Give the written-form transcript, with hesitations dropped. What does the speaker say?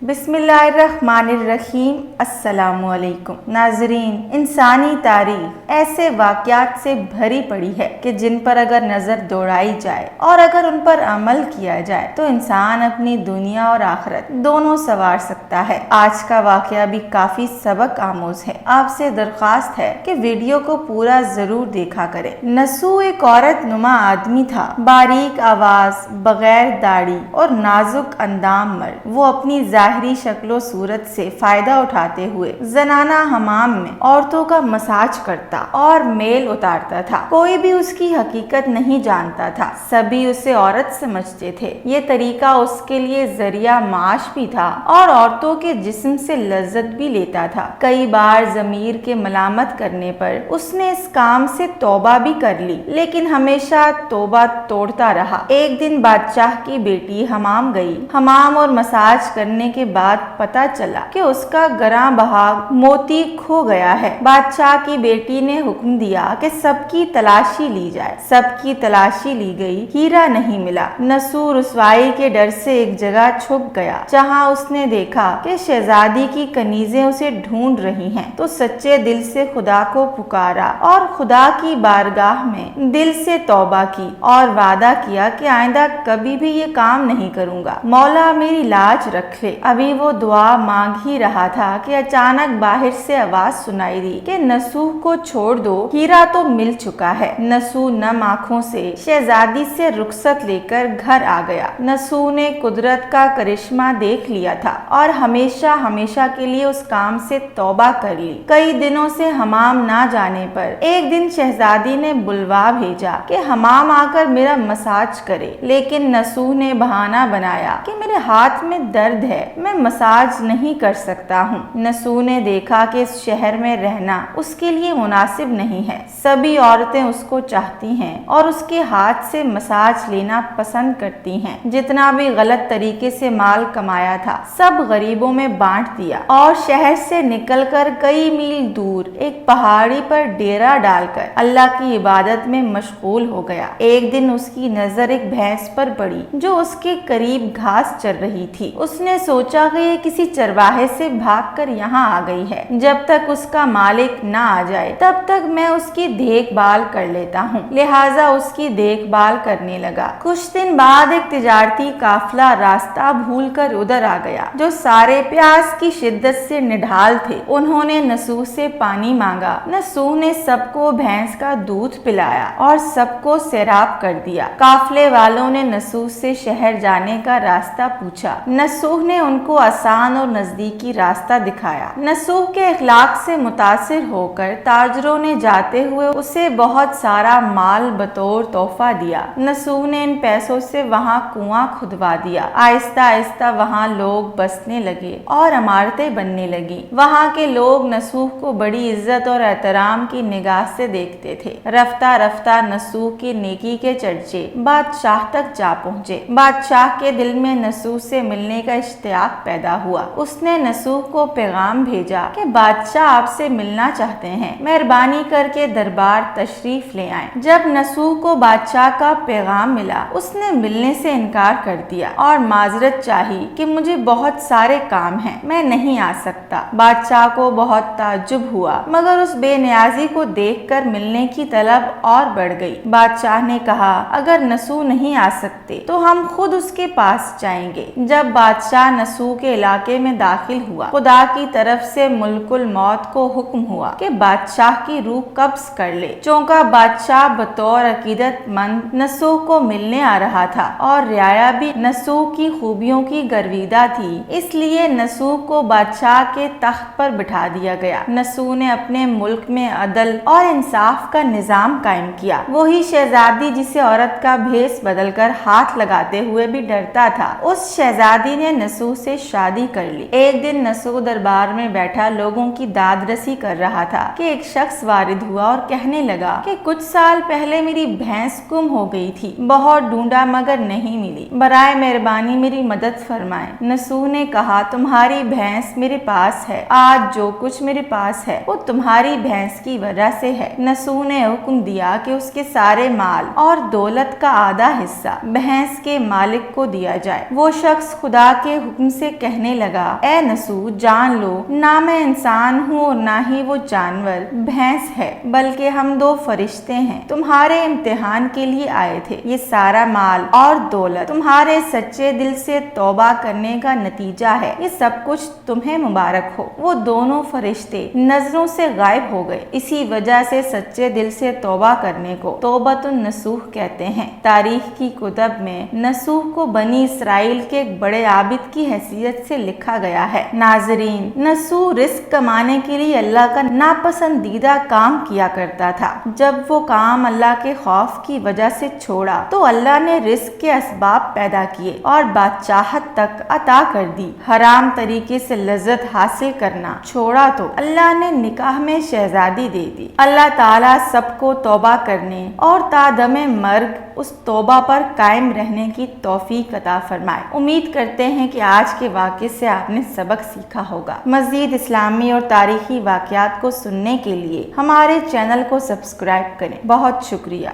बिस्मिल्लाहिर्रहमानिर्रहीम। अस्सलामु अलैकुम नाजरीन, इंसानी तारीख ऐसे वाक़यात से भरी पड़ी है कि जिन पर अगर नज़र दौड़ाई जाए और अगर उन पर अमल किया जाए तो इंसान अपनी दुनिया और आखिरत दोनों संवार सकता है। आज का वाक़या भी काफ़ी सबक आमोज है। आपसे दरख्वास्त है कि वीडियो को पूरा ज़रूर देखा करें। नसू एक औरत नुमा आदमी था, बारीक आवाज़, बगैर दाढ़ी और नाजुक अंदाम मर्द। वो अपनी ज़ाहिरी शक्लो सूरत से फ़ायदा उठाते हुए ज़नाना हमाम में औरतों का मसाज करता और मेल उतारता था। कोई भी उसकी हकीकत नहीं जानता था, सभी उसे औरत समझते थे। ये तरीका उसके लिए ज़रिया माश भी था और औरतों के जिस्म से लज्जत भी लेता था। कई बार ज़मीर के मलामत करने पर उसने इस काम से तौबा भी कर ली, लेकिन हमेशा तौबा तोड़ता रहा। एक दिन बादशाह की बेटी हमाम गई। हमाम और मसाज करने के बाद पता चला कि उसका गरा बहाग मोती खो गया है। बादशाह की बेटी ने हुक्म दिया कि सबकी तलाशी ली जाए। सबकी तलाशी ली गई, हीरा नहीं मिला। नसू रुसवाई के डर से एक जगह छुप गया, जहां उसने देखा कि शहजादी की कनीजें उसे ढूंढ रही हैं। तो सच्चे दिल से खुदा को पुकारा और खुदा की बारगाह में दिल से तौबा की और वादा किया कि आइंदा कभी भी ये काम नहीं करूंगा, मौला मेरी लाज रख ले। अभी वो दुआ मांग ही रहा था कि अचानक बाहर से आवाज सुनाई दी कि नसूह को छोड़ दो, हीरा तो मिल चुका है। नसूह नम आंखों से शहजादी से रुखसत लेकर घर आ गया। नसूह ने कुदरत का करिश्मा देख लिया था और हमेशा हमेशा के लिए उस काम से तौबा कर ली। कई दिनों से हमाम ना जाने पर एक दिन शहजादी ने बुलवा भेजा कि हमाम आकर मेरा मसाज करे, लेकिन नसूह ने बहाना बनाया कि मेरे हाथ में दर्द है, मैं मसाज नहीं कर सकता हूँ। नसूह ने देखा कि इस शहर में रहना उसके लिए मुनासिब नहीं है। सभी औरतें उसको चाहती हैं और उसके हाथ से मसाज लेना पसंद करती हैं। जितना भी गलत तरीके से माल कमाया था सब गरीबों में बांट दिया और शहर से निकलकर कई मील दूर एक पहाड़ी पर डेरा डालकर अल्लाह की इबादत में मशगूल हो गया। एक दिन उसकी नजर एक भैंस पर पड़ी जो उसके करीब घास चर रही थी। उसने सोचा कि ये किसी चरवाहे से भागकर यहाँ आ गई है। जब तक उसका मालिक ना आ जाए तब तक मैं उसकी देखभाल कर लेता हूँ। लिहाजा उसकी देखभाल करने लगा। कुछ दिन बाद एक तिजारती काफिला रास्ता भूलकर उधर आ गया, जो सारे प्यास की शिद्दत से निढाल थे। उन्होंने नसूह से पानी मांगा। नसूह ने सबको भैंस का दूध पिलाया और सबको सैराब कर दिया। काफिले वालों ने नसूह से शहर जाने का रास्ता पूछा। नसूह ने उनको आसान और नजदीकी रास्ता दिखाया। नसूह के इखलाक से मुतासिर होकर ताजरों ने जाते हुए उसे बहुत सारा माल बतौर तोहफा दिया। नसूह ने इन पैसों से वहाँ कुआं खुदवा दिया। आहिस्ता आहिस्ता वहाँ लोग बसने लगे और इमारतें बनने लगी। वहाँ के लोग नसूह को बड़ी इज्जत और एहतराम की निगाह से देखते थे। रफ्ता रफ्ता नसूह की नेकी के चर्चे बादशाह तक जा पहुँचे। बादशाह के दिल में नसूह से मिलने का इश्तियाक पैदा हुआ। उसने नसूह को पैगाम भेजा कि बादशाह आपसे मिलना चाहते हैं, मेहरबानी करके दरबार तशरीफ ले आएं। जब नसूह को बादशाह का पैगाम मिला उसने मिलने से इनकार कर दिया और माजरत चाही कि मुझे बहुत सारे काम हैं, मैं नहीं आ सकता। बादशाह को बहुत ताज्जुब हुआ, मगर उस बेनियाजी को देखकर मिलने की तलब और बढ़ गई। बादशाह ने कहा, अगर नसूह नहीं आ सकते तो हम खुद उसके पास जाएंगे। जब बादशाह नसूह के इलाके में दाखिल हुआ, खुदा की तरफ से मुल्कुल मौत को हुक्म हुआ कि बादशाह की रूह कब्ज कर ले। चौंका बादशाह बतौर अकीदतमंद नसूह को मिलने आ रहा था और रियाया भी नसूह की खूबियों की गर्विदा थी, इसलिए नसूह को बादशाह के तख्त पर बिठा दिया गया। नसूह ने अपने मुल्क में अदल और इंसाफ का निजाम कायम किया। वही शहजादी जिसे औरत का भेष बदलकर हाथ लगाते हुए भी डरता था, उस शहजादी ने नसूह से शादी कर ली। एक दिन नसूह दरबार में बैठा लोगों की दादरसी कर रहा था कि एक शख्स शख्स वारिद हुआ और कहने लगा कि कुछ साल पहले मेरी भैंस गुम हो गई थी, बहुत ढूंढा मगर नहीं मिली, बराए मेहरबानी मेरी मदद फरमाएं। नसूह ने कहा, तुम्हारी भैंस मेरे पास है, आज जो कुछ मेरे पास है वो तुम्हारी भैंस की वजह से है। नसूह ने हुक्म दिया कि उसके सारे माल और दौलत का आधा हिस्सा भैंस के मालिक को दिया जाए। वो शख्स खुदा के हुक्म से कहने लगा, ए नसूह, जान लो ना मैं इंसान हूँ और ना ही वो जानवर भैंस है, बल्कि हम दो फरिश्ते हैं, तुम्हारे इम्तिहान के लिए आए थे। ये सारा माल और दौलत तुम्हारे सच्चे दिल से तौबा करने का नतीजा है, ये सब कुछ तुम्हें मुबारक हो। वो दोनों फरिश्ते नजरों से गायब हो गए। इसी वजह से सच्चे दिल से तौबा करने को तौबतुन नसूह कहते हैं। तारीख की कुतब में नसूह को बनी इसराइल के एक बड़े आबिद की हैसियत से लिखा गया है। नाजरीन, नसूह रिस्क कमाने के लिए अल्लाह का नापसंदीदा काम किया करता था। जब वो काम अल्लाह के खौफ की वजह से छोड़ा तो अल्लाह ने रिस्क के असबाब पैदा किए और बादशाहत तक अता कर दी। हराम तरीके से लज्जत हासिल करना छोड़ा तो अल्लाह ने निकाह में शहजादी दे दी। अल्लाह ताला सबको तौबा करने और तादमे मर्ग उस तौबा पर कायम रहने की तौफीक अता फरमाए। उम्मीद करते हैं कि आज के वाक़े से आपने सबक सीखा होगा। मज़ीद इस्लामी और तारीखी वाक़यात को सुनने के लिए हमारे चैनल को सब्सक्राइब करें। बहुत शुक्रिया।